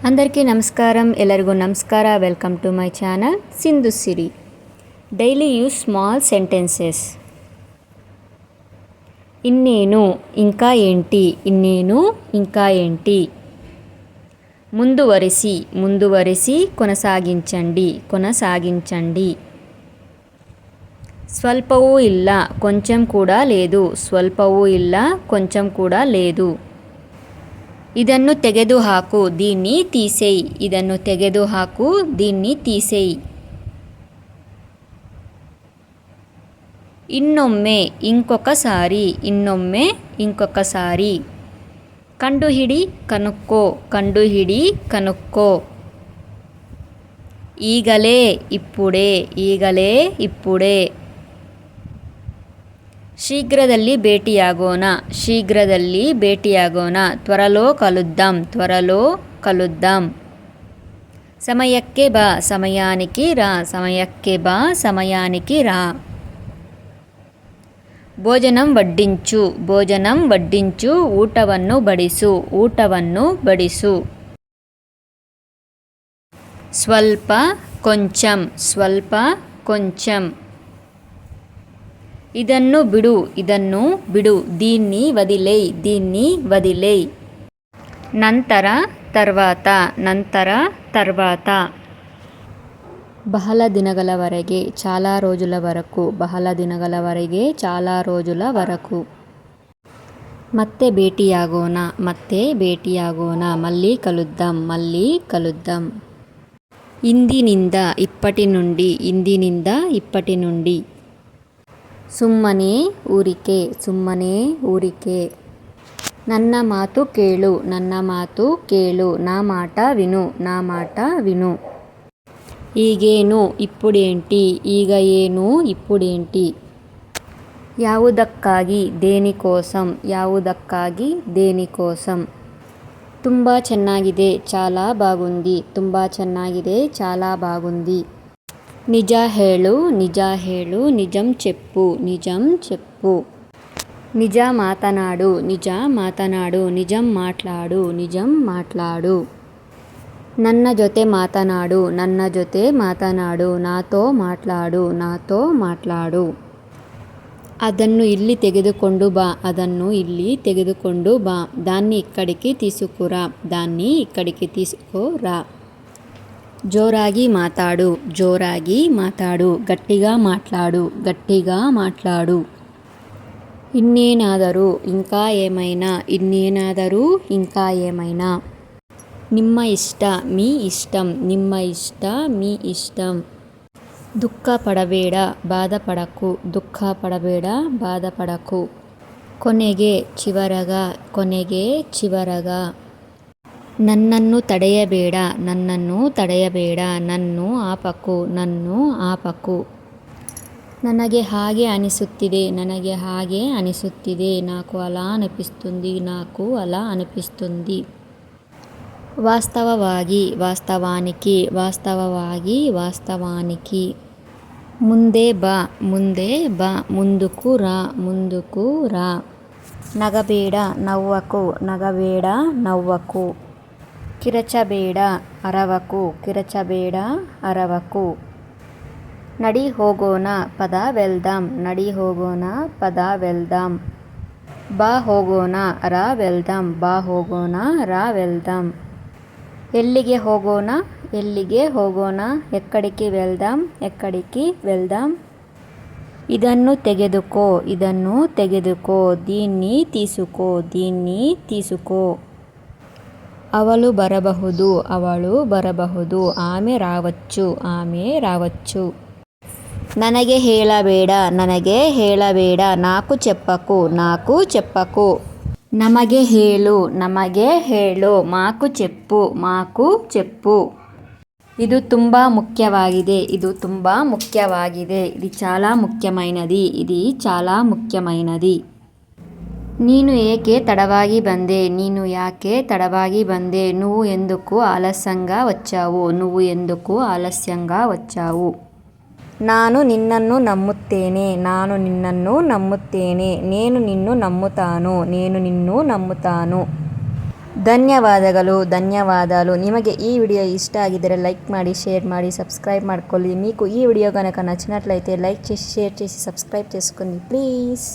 అందరికీ నమస్కారం. ಎಲ್ಲರಿಗೂ ನಮಸ್ಕಾರ. Welcome to my channel Sindhu Siri. Daily use small sentences. ಇನ್ನೇನು, ఇంకా ఏంటి, ಇನ್ನೇನು, ఇంకా ఏంటి. ಮುಂದುವರಿಸಿ, ಮುಂದುವರಿಸಿ, కొనసాగించండి, కొనసాగించండి. ಸ್ವಲ್ಪವೂ ಇಲ್ಲ, కొంచెం కూడా లేదు, ಸ್ವಲ್ಪವೂ ಇಲ್ಲ, కొంచెం కూడా లేదు. ಇದನ್ನು ತೆಗೆದುಹಾಕು, దీన్ని తీసేయ్, ಇದನ್ನು ತೆಗೆದುಹಾಕು, దీన్ని తీసేయ్. ಇನ್ನೊಮ್ಮೆ, ఇంకొకసారి, ಇನ್ನೊಮ್ಮೆ, ఇంకొకసారి. ಕಂಡುಹಿಡಿ, ಕನುಕ್ಕೋ, ಕಂಡುಹಿಡಿ, ಕನುಕ್ಕೋ. ಈಗಲೇ, ಇప్పుడే, ಈಗಲೇ, ಇప్పుడే. ಶೀಘ್ರದಲ್ಲಿ ಭೇಟಿಯಾಗೋಣ, ಶೀಘ್ರದಲ್ಲಿ ಭೇಟಿಯಾಗೋಣ. ತ್ವరలో కలుద్దాం, త్వరలో కలుద్దాం. ಸಮಯಕ್ಕೆ ಬಾ, ಸಮಯಾనికి ರಾ, ಸಮಯಕ್ಕೆ ಬಾ, ಸಮಯಾనికి ರಾ. ಭೋಜನಂ ವಡ್ಡಿಂಚು, ಭೋಜನಂ ವಡ್ಡಿಂಚು. ಊಟವನ್ನು ಬಡಿಸು, ಊಟವನ್ನು ಬಡಿಸು. ಸ್ವಲ್ಪ, ಕೊಂಚಂ, ಸ್ವಲ್ಪ, ಕೊಂಚಂ. ಇದನ್ನು ಬಿಡು, ಇದನ್ನು ಬಿಡು. దీన్ని వదిలేయ్, దీన్ని వదిలేయ్. ನಂತರ, తర్వాత, ನಂತರ, తర్వాత. ಬಹಳ ದಿನಗಳವರೆಗೆ, చాలా రోజుల వరకు, ಬಹಳ ದಿನಗಳವರೆಗೆ, చాలా రోజుల వరకు. ಮತ್ತೆ ಭೇಟಿಯಾಗೋಣ, ಮತ್ತೆ ಭೇಟಿಯಾಗೋಣ. మళ్ళీ కలుద్దాం, మళ్ళీ కలుద్దాం. ఇందినింద, ఇప్పటి నుండి, ఇందినింద, ఇప్పటి నుండి. ಸುಮ್ಮನೆ, ಊರಿಕೆ, ಸುಮ್ಮನೆ, ಊರಿಕೆ. ನನ್ನ ಮಾತು ಕೇಳು, ನನ್ನ ಮಾತು ಕೇಳು. నా మాట విను, నా మాట విను. ಈಗೇನು, ಇప్పుಡೇಂಟಿ, ಈಗ ಏನು, ಇప్పుಡೇಂಟಿ. ಯಾವುದಕ್ಕಾಗಿ, ದೇನಿಕೋಸಂ, ಯಾವುದಕ್ಕಾಗಿ, ದೇನಿಕೋಸಂ. ತುಂಬ ಚೆನ್ನಾಗಿದೆ, చాలా బాగుంది, ತುಂಬ ಚೆನ್ನಾಗಿದೆ, చాలా బాగుంది. నిజ ಹೇಳು, నిజ ಹೇಳು. నిజం చెప్పు, నిజం చెప్పు. నిజ మాతనాడు, నిజ మాతనాడు. నిజం మాట్లాడు, నిజం మాట్లాడు. ನನ್ನ ಜೊತೆ ಮಾತನಾಡು, ನನ್ನ ಜೊತೆ ಮಾತನಾಡು. నాతో మాట్లాడు, నాతో మాట్లాడు. ಅದನ್ನು ಇಲ್ಲಿ ತೆಗೆದುಕೊಂಡು ಬಾ, ಅದನ್ನು ಇಲ್ಲಿ ತೆಗೆದುಕೊಂಡು ಬಾ. దాన్ని ఇక్కడికి తీసుకురా, దాన్ని ఇక్కడికి తీసుకురా. జోరాಗಿ మాట్లాడు, జోరాಗಿ మాట్లాడు. గట్టిగా మాట్లాడు, గట్టిగా మాట్లాడు. ಇನ್ನೇನಾದರೂ, ఇంకా ఏమైనా, ಇನ್ನೇನಾದರೂ, ఇంకా ఏమైనా. ನಿಮ್ಮ ಇಷ್ಟ, మీ ఇష్టం, ನಿಮ್ಮ ಇಷ್ಟ, మీ ఇష్టం. ದುಃಖ ಪಡಬೇಡ, బాధపడకు, ದುಃಖ ಪಡಬೇಡ, బాధపడకు. ಕೊನೆಗೆ, ಚಿವರగా, ಕೊನೆಗೆ, ಚಿವರగా. ನನ್ನನ್ನು ತಡೆಯಬೇಡ, ನನ್ನನ್ನು ತಡೆಯಬೇಡ. ನನ್ನು ಆಪಕು, ನನ್ನು ಆಪಕು. ನನಗೆ ಹಾಗೆ ಅನಿಸುತ್ತಿದೆ, ನನಗೆ ಹಾಗೆ ಅನಿಸುತ್ತಿದೆ. నాకు అలా అనిపిస్తుంది, నాకు అలా అనిపిస్తుంది. వాస్తవವಾಗಿ, వాస్తవానికి, వాస్తవವಾಗಿ, వాస్తవానికి. ಮುಂದೆ ಬಾ, ಮುಂದೆ ಬಾ. ముందుకు రా, ముందుకు రా. నగಬೇಡ, నవ్వకు, నగಬೇಡ, నవ్వకు. ಕಿರಚಬೇಡ, ಅರವಕು, ಕಿರಚಬೇಡ, ಅರವಕು. ನಡಿ ಹೋಗೋಣ, ಪದ వెళ్దాం, నడి ಹೋಗೋಣ, పద వెళ్దాం. బా ಹೋಗೋಣ, రా వెళ్దాం, బా ಹೋಗೋಣ, రా వెళ్దాం. ఎಲ್ಲಿಗೆ ಹೋಗೋಣ, ఎಲ್ಲಿಗೆ ಹೋಗೋಣ. ఎక్కడికి వెళ్దాం, ఎక్కడికి వెళ్దాం. ಇದನ್ನು ತೆಗೆದುಕೋ, ಇದನ್ನು ತೆಗೆದುಕೋ. దీన్ని తీసుకో, దీన్ని తీసుకో. ಅವಳು ಬರಬಹುದು, ಅವಳು ಬರಬಹುದು. ಆమె రావచ్చు, ಆమె రావచ్చు. ನನಗೆ ಹೇಳಬೇಡ, ನನಗೆ ಹೇಳಬೇಡ. నాకు చెప్పకు, నాకు చెప్పకు. ನಮಗೆ ಹೇಳು, ನಮಗೆ ಹೇಳು. ಮಾಕು చెప్పు, ಮಾಕು చెప్పు. ಇದು ತುಂಬ ಮುಖ್ಯವಾಗಿದೆ, ಇದು ತುಂಬ ಮುಖ್ಯವಾಗಿದೆ. ఇది చాలా ముఖ్యమైనది, ఇది చాలా ముఖ్యమైనది. ನೀನು ಏಕೆ ತಡವಾಗಿ ಬಂದೆ, ನೀನು ಯಾಕೆ ತಡವಾಗಿ ಬಂದೆ. నువ్వు ఎందుకు ఆలస్యంగా వచ్చావు, నువ్వు ఎందుకు ఆలస్యంగా వచ్చావు. ನಾನು ನಿನ್ನನ್ನು ನಂಬುತ್ತೇನೆ, ನಾನು ನಿನ್ನನ್ನು ನಂಬುತ್ತೇನೆ. నేను నిన్ను నమ్ముతాను, నేను నిన్ను నమ్ముతాను. ಧನ್ಯವಾದಗಳು. నిಮಗೆ ఈ వీడియో ఇష్ట ಆಗಿದ್ದರೆ లైక్ ಮಾಡಿ, షేర్ ಮಾಡಿ, సబ్స్క్రైబ్ ಮಾಡ್ಕೊಳ್ಳಿ. మీకు ఈ వీడియో కనుక నచ్చినట్లయితే లైక్ చేసి, షేర్ చేసి, సబ్స్క్రైబ్ చేసుకోండి ప్లీజ్.